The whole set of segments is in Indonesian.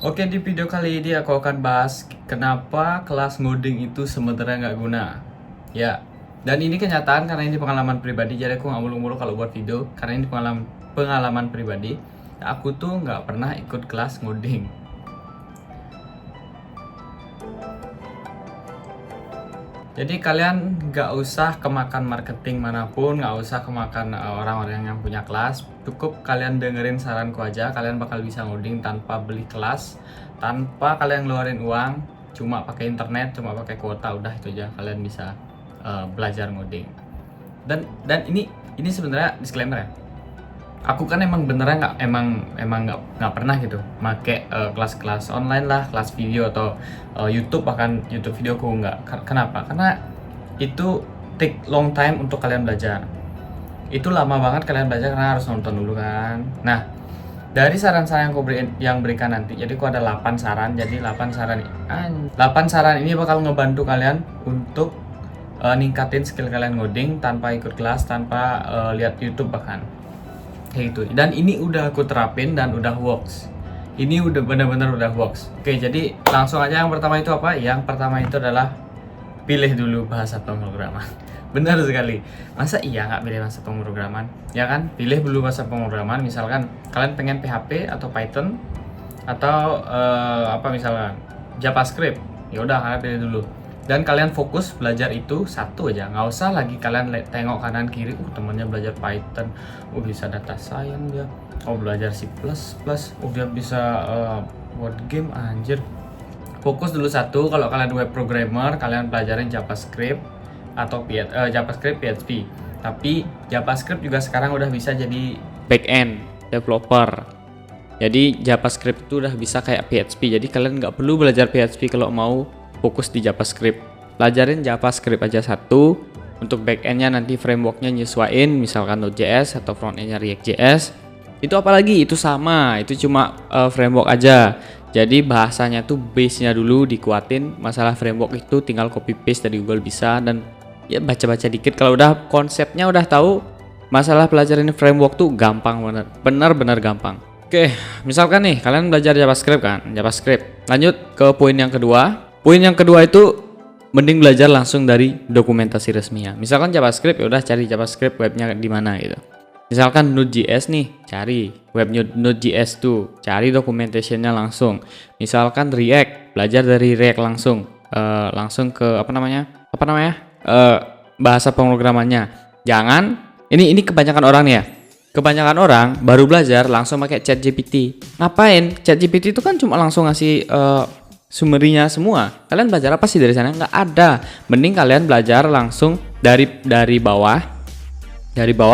Oke, di video kali ini aku akan bahas kenapa kelas ngoding itu sebenarnya nggak guna. Ya, dan ini kenyataan karena ini pengalaman pribadi, jadi aku nggak mulu-mulu kalau buat video karena ini pengalaman pribadi. Aku tuh nggak pernah ikut kelas ngoding. Jadi kalian nggak usah kemakan marketing manapun, nggak usah kemakan orang-orang yang punya kelas. Cukup kalian dengerin saranku aja, kalian bakal bisa ngoding tanpa beli kelas, tanpa kalian ngeluarin uang, cuma pakai internet, cuma pakai kuota, udah itu aja kalian bisa belajar ngoding. Dan ini sebenarnya disclaimer ya. Aku kan emang beneran nggak pernah gitu make kelas-kelas online lah, kelas video atau YouTube, bahkan YouTube video aku nggak. Kenapa? Karena itu take long time untuk kalian belajar. Itu lama banget kalian belajar karena harus nonton dulu kan. Nah, dari saran-saran yang berikan nanti, jadi aku ada 8 saran. Jadi 8 saran ini bakal ngebantu kalian untuk ningkatin skill kalian ngoding tanpa ikut kelas, tanpa lihat YouTube bahkan. Kayak gitu. Dan ini udah aku terapin dan udah works. Ini udah benar-benar udah works. Oke, jadi langsung aja yang pertama itu apa? Yang pertama itu adalah pilih dulu bahasa pemrograman. Benar sekali. Masa iya nggak pilih bahasa pemrograman? Ya kan? Pilih dulu bahasa pemrograman. Misalkan kalian pengen PHP atau Python atau apa misalkan JavaScript. Ya udah kalian pilih dulu. Dan kalian fokus belajar itu satu aja, nggak usah lagi kalian tengok kanan kiri. Temennya belajar Python, bisa data science dia, belajar C++, dia bisa word game, anjir. Fokus dulu satu. Kalau kalian web programmer, kalian pelajarin JavaScript atau JavaScript PHP. Tapi JavaScript juga sekarang udah bisa jadi backend developer. Jadi JavaScript itu udah bisa kayak PHP. Jadi kalian nggak perlu belajar PHP kalau mau fokus di JavaScript. Pelajarin JavaScript aja satu. Untuk backendnya nanti frameworknya nyesuaiin, misalkan Node.js atau frontendnya React.js. Itu apalagi itu sama, itu cuma framework aja. Jadi bahasanya tuh base-nya dulu dikuatin. Masalah framework itu tinggal copy paste dari Google bisa, dan ya baca-baca dikit. Kalau udah konsepnya udah tahu, masalah pelajarin framework tuh gampang banget, benar-benar gampang. Oke, misalkan nih kalian belajar JavaScript kan, JavaScript. Lanjut ke poin yang kedua. Poin yang kedua itu mending belajar langsung dari dokumentasi resminya. Misalkan JavaScript, ya udah cari JavaScript webnya di mana gitu. Misalkan Node.js nih, cari webnya Node.js tuh, cari documentationnya langsung. Misalkan React, belajar dari React langsung, langsung ke bahasa pemrogramannya. Jangan, ini kebanyakan orang nih ya. Kebanyakan orang baru belajar langsung pakai ChatGPT. Ngapain? ChatGPT itu kan cuma langsung ngasih summary-nya semua. Kalian belajar apa sih dari sana? Nggak ada. Mending kalian belajar langsung dari bawah.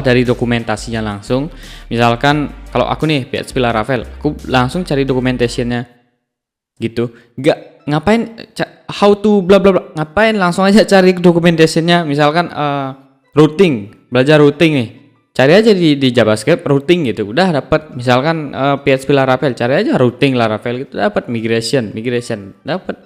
Dari dokumentasinya langsung. Misalkan kalau aku nih PHP Laravel, aku langsung cari documentation-nya gitu. Nggak ngapain how to bla bla bla. Ngapain, langsung aja cari documentation-nya. Misalkan routing, belajar routing nih. Cari aja di JavaScript routing gitu, udah dapat. Misalkan PHP Laravel, cari aja routing Laravel gitu, dapat. Migration dapat.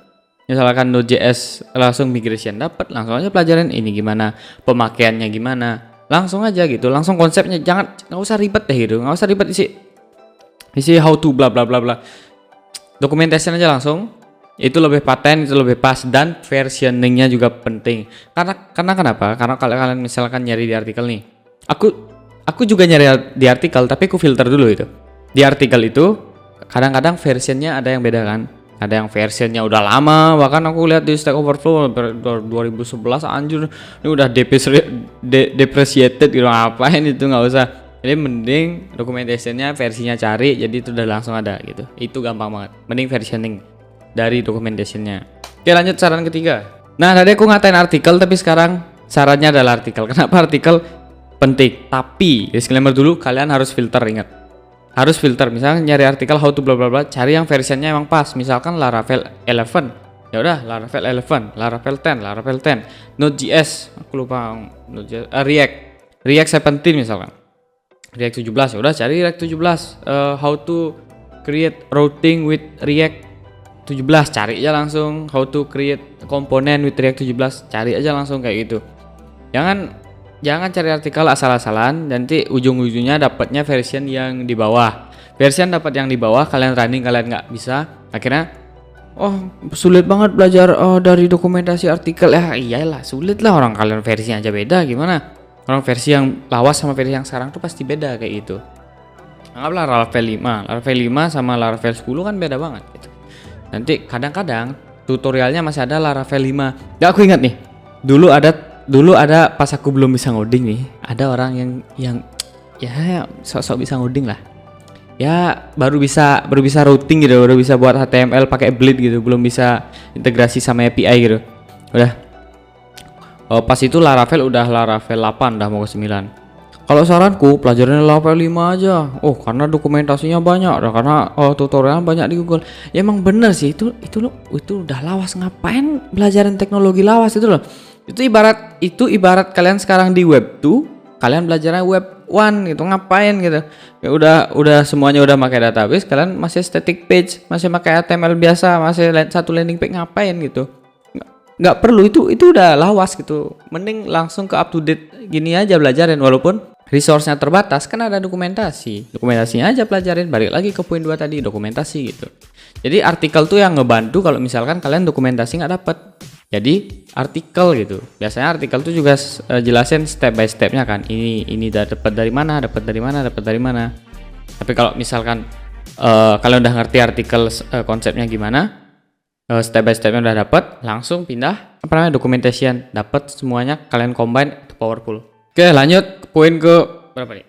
Misalkan Node.js, langsung migration dapat. Langsung aja pelajarin ini gimana, pemakaiannya gimana, langsung aja gitu. Langsung konsepnya, nggak usah ribet deh gitu, nggak usah ribet isi how to bla bla bla bla. Documentation aja langsung. Itu lebih paten, itu lebih pas, dan versioningnya juga penting. Karena kenapa? Karena kalau kalian misalkan nyari di artikel nih, Aku juga nyari di artikel, tapi aku filter dulu itu. Di artikel itu kadang-kadang versionnya ada yang beda kan. Ada yang versionnya udah lama, bahkan aku lihat di Stack Overflow 2011, anjir ini udah depreciated gitu. Ngapain itu, nggak usah. Jadi mending documentationnya versinya cari, jadi itu udah langsung ada gitu. Itu gampang banget. Mending versioning dari documentationnya. Oke, lanjut saran ketiga. Nah, tadi aku ngatain artikel, tapi sekarang sarannya adalah artikel. Kenapa artikel penting? Tapi disclaimer dulu, kalian harus filter, ingat. Harus filter. Misalnya nyari artikel how to bla bla bla, cari yang versionnya emang pas. Misalkan Laravel 11. Ya udah Laravel 11, Laravel 10, Laravel 10. Node.js, aku lupa Node.js, React 17 misalkan. React 17, ya udah cari React 17. How to create routing with React 17, cari aja langsung. How to create component with React 17, cari aja langsung kayak gitu. Jangan cari artikel asal-asalan, nanti ujung-ujungnya dapatnya version yang di bawah. Versian dapat yang di bawah, kalian running kalian nggak bisa, akhirnya sulit banget belajar dari dokumentasi artikel. Ya iyalah sulit lah, orang kalian versinya aja beda, gimana orang versi yang lawas sama versi yang sekarang tuh pasti beda kayak gitu. Anggaplah Laravel 5 sama Laravel 10 kan beda banget gitu. Nanti kadang-kadang tutorialnya masih ada Laravel 5. Ya aku ingat nih, dulu ada pas aku belum bisa ngoding nih, ada orang yang ya sok-sok bisa ngoding lah. Ya baru bisa routing gitu, baru bisa buat HTML pakai Bleed gitu, belum bisa integrasi sama API gitu. Udah. Pas itu Laravel udah Laravel 8, udah mau ke 9. Kalau saranku pelajarin Laravel 5 aja. Karena dokumentasinya banyak, karena tutorial banyak di Google. Ya emang bener sih, itu udah lawas, ngapain belajarin teknologi lawas itu loh. Itu ibarat kalian sekarang di web 2, kalian belajarnya web 1 gitu, ngapain gitu. Ya udah semuanya udah pakai database, kalian masih static page, masih pakai HTML biasa, masih satu landing page, ngapain gitu. Nggak perlu, itu udah lawas gitu. Mending langsung ke up to date gini aja belajarin, walaupun resource-nya terbatas, kan ada dokumentasinya aja pelajarin. Balik lagi ke poin 2 tadi, dokumentasi gitu. Jadi artikel tuh yang ngebantu kalau misalkan kalian dokumentasi nggak dapet. Jadi artikel gitu, biasanya artikel tuh juga jelasin step by stepnya kan, ini dapat dari mana. Tapi kalau misalkan kalian udah ngerti artikel konsepnya gimana, step by stepnya udah dapet, langsung pindah documentation, dapat semuanya, kalian combine, itu powerful. Oke, lanjut ke poin ke berapa nih?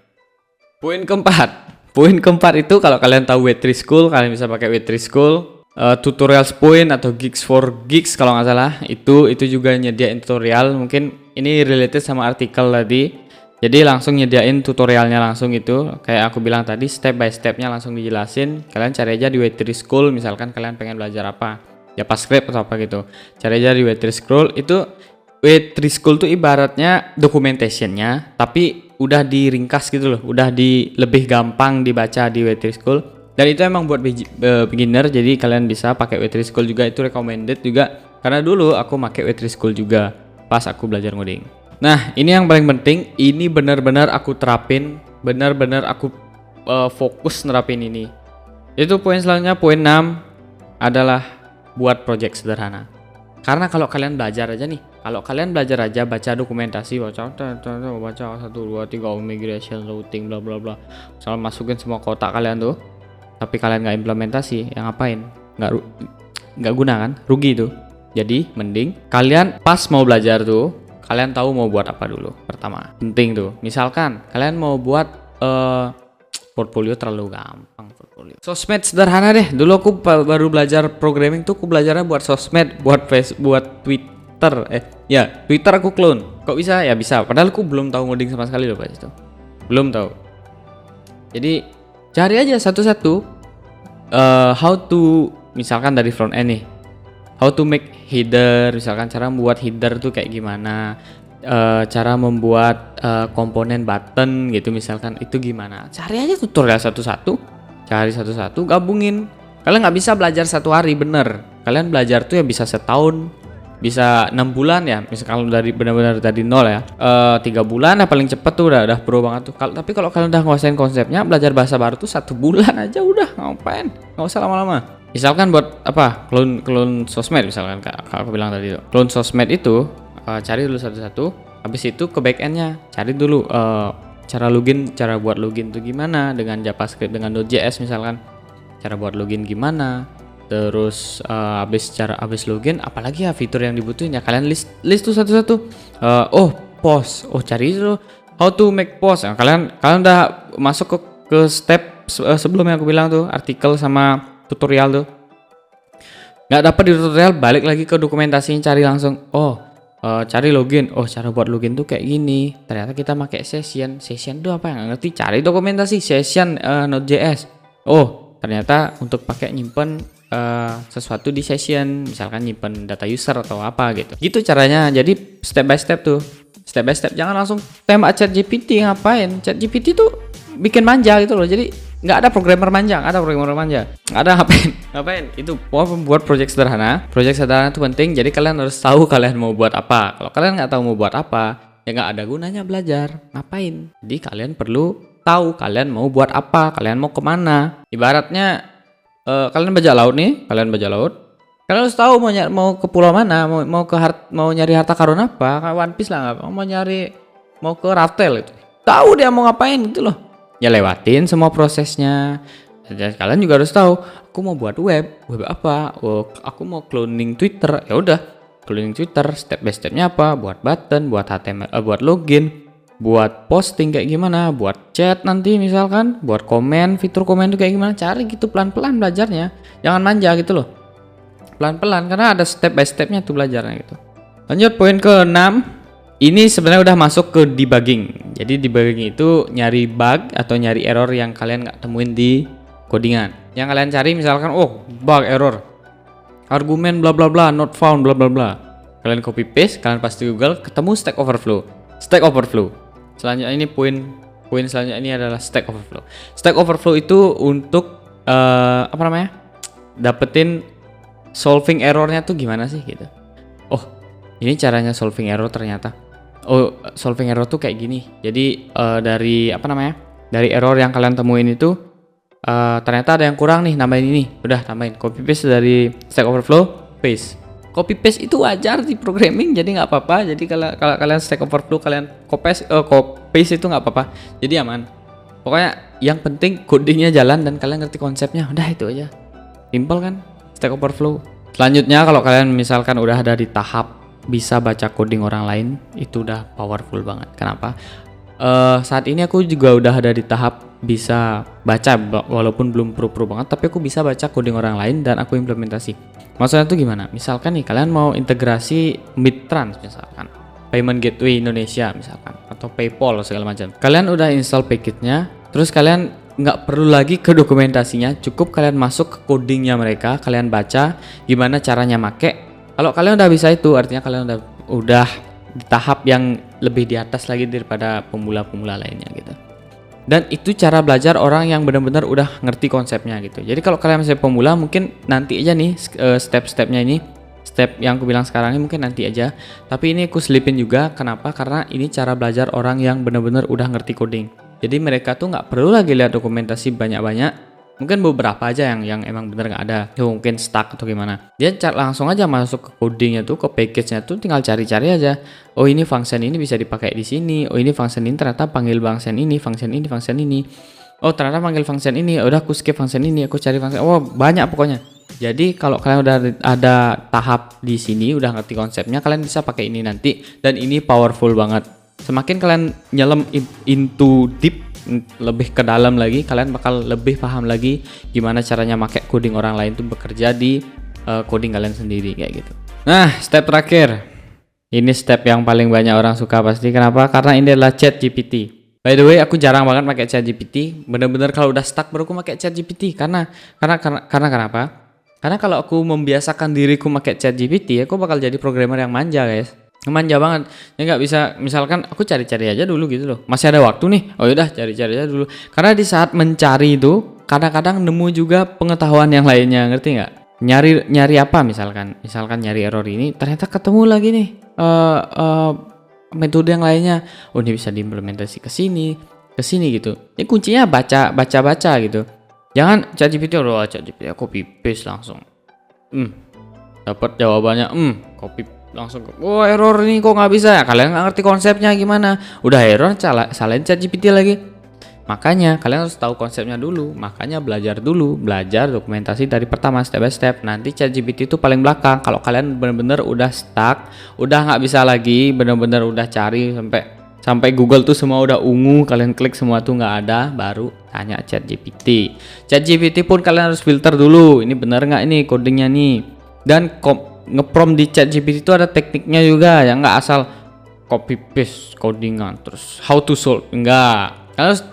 Poin keempat itu kalau kalian tahu W3 School, kalian bisa pakai W3 School. Tutorials point atau Geeks for Geeks kalau nggak salah, itu juga nyediain tutorial. Mungkin ini related sama artikel tadi, jadi langsung nyediain tutorialnya langsung gitu. Kayak aku bilang tadi, step by stepnya langsung dijelasin. Kalian cari aja di W3 School, misalkan kalian pengen belajar apa, JavaScript atau apa gitu, cari aja di W3 School. Itu W3 School tuh ibaratnya documentationnya, tapi udah diringkas gitu loh, udah lebih gampang dibaca di W3 School. Dan itu emang buat beginner, jadi kalian bisa pakai W3 School juga, itu recommended juga. Karena dulu aku pakai W3 School juga pas aku belajar ngoding. Nah, ini yang paling penting, ini benar-benar aku terapin, benar-benar aku fokus nerapin ini. Itu poin selanjutnya, poin 6 adalah buat project sederhana. Karena kalau kalian belajar aja baca dokumentasi, baca 1 2 3 migration routing bla bla bla, soal masukin semua kotak kalian tuh, tapi kalian nggak implementasi, yang ngapain? Nggak guna kan, rugi tuh. Jadi mending kalian pas mau belajar tuh, kalian tahu mau buat apa dulu. Pertama penting tuh, misalkan kalian mau buat portfolio, terlalu gampang portfolio. Sosmed sederhana deh. Dulu aku baru belajar programming tuh, aku belajarnya buat sosmed, buat buat Twitter. Twitter aku clone. Kok bisa? Ya bisa. Padahal aku belum tahu ngoding sama sekali loh pas itu. Belum tahu. Jadi cari aja satu-satu. How to, misalkan dari front end nih, how to make header, misalkan cara membuat header tuh kayak gimana, cara membuat komponen button gitu misalkan, itu gimana. Cari aja tutorial satu-satu, gabungin. Kalian nggak bisa belajar satu hari, bener. Kalian belajar tuh ya bisa setahun, bisa 6 bulan ya, misalkan dari benar-benar dari nol ya, 3 bulan ya paling cepet tuh udah pro banget tuh. Tapi kalau kalian udah nguasain konsepnya, belajar bahasa baru tuh 1 bulan aja udah, ngapain, nggak usah lama-lama. Misalkan buat apa, clone sosmed misalkan, kak aku bilang tadi tuh, clone sosmed itu cari dulu satu-satu. Habis itu ke backendnya, cari dulu cara buat login tuh gimana dengan JavaScript, dengan Node.js misalkan, cara buat login gimana. Terus habis login, apalagi ya fitur yang dibutuhin ya, kalian list tuh satu-satu. Post, cari dulu how to make post. Nah, kalian udah masuk ke step sebelum yang aku bilang tuh, artikel sama tutorial tuh. Nggak dapat di tutorial, balik lagi ke dokumentasinya, cari langsung. Cari login. Cara buat login tuh kayak gini. Ternyata kita pakai session tuh apa, yang ngerti, cari dokumentasi session Node.js. Ternyata untuk pakai nyimpen sesuatu di session, misalkan nyimpen data user atau apa gitu caranya. Jadi step by step tuh, jangan langsung tembak ChatGPT. Ngapain? ChatGPT tuh bikin manja gitu loh. Jadi nggak ada programmer manja, nggak ada ngapain. Itu buat project sederhana tuh penting. Jadi kalian harus tahu kalian mau buat apa. Kalau kalian nggak tahu mau buat apa, ya nggak ada gunanya belajar. Ngapain? Jadi kalian perlu tahu kalian mau buat apa, kalian mau kemana. Ibaratnya kalian bajak laut nih, kalian harus tahu mau ke pulau mana, mau nyari harta karun apa, kayak One Piece lah, mau ke Raftel itu. Tahu dia mau ngapain gitu loh. Ya lewatin semua prosesnya. Dan kalian juga harus tahu, aku mau buat web apa? Oh, aku mau cloning Twitter. Ya udah, cloning Twitter, step by stepnya apa? Buat button, buat HTML, buat login, buat posting kayak gimana, buat chat nanti misalkan, buat komen, fitur komen itu kayak gimana. Cari gitu pelan-pelan belajarnya. Jangan manja gitu loh. Pelan-pelan karena ada step by stepnya tuh belajarnya gitu. Lanjut poin ke-6. Ini sebenarnya udah masuk ke debugging. Jadi debugging itu nyari bug atau nyari error yang kalian nggak temuin di codingan. Yang kalian cari misalkan bug error, argumen bla bla bla not found bla bla bla. Kalian copy paste, kalian pasti Google ketemu Stack Overflow. Selanjutnya ini poin selanjutnya ini adalah Stack Overflow. Stack Overflow itu untuk dapetin solving errornya tuh gimana sih gitu. Oh, ini caranya solving error ternyata. Oh, solving error tuh kayak gini. Jadi dari error yang kalian temuin itu ternyata ada yang kurang nih, nambahin ini. Udah tambahin, copy paste dari Stack Overflow, paste. Copy paste itu wajar di programming, jadi nggak apa-apa. Jadi kalau kalian Stack Overflow kalian copy paste itu nggak apa-apa. Jadi aman. Pokoknya yang penting codingnya jalan dan kalian ngerti konsepnya. Udah itu aja. Simple kan? Stack Overflow. Selanjutnya kalau kalian misalkan udah ada di tahap bisa baca coding orang lain, itu udah powerful banget. Kenapa? Saat ini aku juga udah ada di tahap bisa baca, walaupun belum pro banget, tapi aku bisa baca coding orang lain dan aku implementasi. Maksudnya tuh gimana? Misalkan nih kalian mau integrasi Midtrans misalkan, Payment Gateway Indonesia misalkan, atau PayPal segala macam. Kalian udah install package-nya, terus kalian nggak perlu lagi ke dokumentasinya, cukup kalian masuk ke codingnya mereka, kalian baca gimana caranya make. Kalau kalian udah bisa itu, artinya kalian udah di tahap yang lebih di atas lagi daripada pemula-pemula lainnya gitu. Dan itu cara belajar orang yang benar-benar udah ngerti konsepnya gitu. Jadi kalau kalian masih pemula, mungkin nanti aja nih step-stepnya ini, step yang aku bilang sekarang ini mungkin nanti aja. Tapi ini aku selipin juga, kenapa? Karena ini cara belajar orang yang benar-benar udah ngerti coding. Jadi mereka tuh nggak perlu lagi lihat dokumentasi banyak-banyak. Mungkin beberapa aja yang emang bener nggak ada, mungkin stuck atau gimana. Dia langsung aja masuk ke codingnya tuh, ke package-nya tuh, tinggal cari-cari aja. Oh ini function ini bisa dipakai di sini. Oh ini function ini ternyata panggil function ini. Oh ternyata panggil function ini. Udah aku skip function ini, aku cari function. Oh banyak pokoknya. Jadi kalau kalian udah ada tahap di sini, udah ngerti konsepnya, kalian bisa pakai ini nanti. Dan ini powerful banget. Semakin kalian nyelam into deep, lebih ke dalam lagi, kalian bakal lebih paham lagi gimana caranya pakai coding orang lain tuh bekerja di coding kalian sendiri kayak gitu. Nah, step terakhir. Ini step yang paling banyak orang suka pasti. Kenapa? Karena ini adalah ChatGPT. By the way, aku jarang banget pakai ChatGPT. Bener-bener kalau udah stuck baru aku pakai ChatGPT. Karena kenapa? Karena kalau aku membiasakan diriku pakai ChatGPT, aku bakal jadi programmer yang manja, guys. Manja banget. Ya nggak bisa, misalkan aku cari-cari aja dulu gitu loh. Masih ada waktu nih. Oh yaudah cari-cari aja dulu. Karena di saat mencari itu kadang-kadang nemu juga pengetahuan yang lainnya, ngerti nggak? Nyari apa misalkan nyari error ini, ternyata ketemu lagi nih metode yang lainnya. Oh ini bisa diimplementasi ke sini gitu. Ini kuncinya baca gitu. Jangan ChatGPT copy paste langsung. Dapat jawabannya copy langsung, error ini kok nggak bisa ya, kalian nggak ngerti konsepnya gimana, udah error salahin ChatGPT lagi. Makanya kalian harus tahu konsepnya dulu, makanya belajar dokumentasi dari pertama step by step. Nanti ChatGPT itu paling belakang. Kalau kalian benar-benar udah stuck, udah nggak bisa lagi, benar-benar udah cari sampai Google tuh semua udah ungu, kalian klik semua tuh nggak ada, baru tanya ChatGPT. ChatGPT pun kalian harus filter dulu, ini benar nggak ini codingnya nih. Dan ngeprompt di ChatGPT itu ada tekniknya juga, ya nggak asal copy paste codingan terus how to solve, enggak.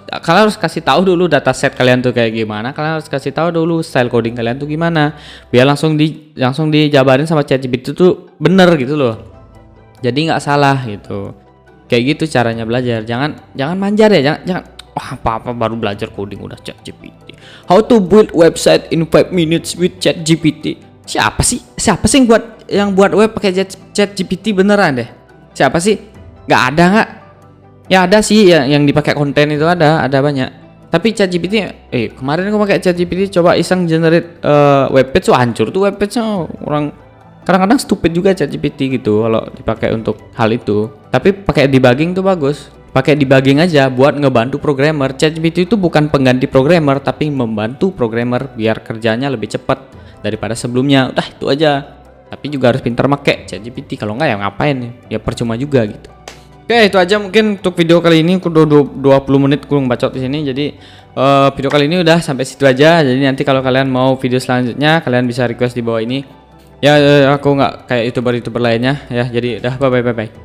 Kalian harus kasih tahu dulu dataset kalian tuh kayak gimana, kalian harus kasih tahu dulu style coding kalian tuh gimana, biar langsung dijabarin sama ChatGPT tuh bener gitu loh, jadi nggak salah gitu. Kayak gitu caranya belajar. Jangan manja deh, jangan apa baru belajar coding udah ChatGPT, how to build website in 5 minutes with ChatGPT. Siapa sih yang buat web pakai ChatGPT beneran deh? Siapa sih? Nggak ada nggak? Ya ada sih yang dipakai konten itu ada banyak. Tapi ChatGPT, kemarin aku pakai ChatGPT coba iseng generate webpage, hancur tuh webpage-nya. Orang kadang-kadang stupid juga ChatGPT gitu kalau dipakai untuk hal itu. Tapi pakai debugging tuh bagus. Pakai debugging aja buat ngebantu programmer. ChatGPT itu bukan pengganti programmer tapi membantu programmer biar kerjanya lebih cepat daripada sebelumnya. Udah itu aja. Tapi juga harus pintar pakai ChatGPT, kalau nggak ya ngapain ya percuma juga gitu. Oke, itu aja mungkin untuk video kali ini. Aku udah 20 menit kurang bacot di sini. Jadi video kali ini udah sampai situ aja. Jadi nanti kalau kalian mau video selanjutnya, kalian bisa request di bawah ini. Ya aku nggak kayak YouTuber lainnya ya. Jadi udah bye bye.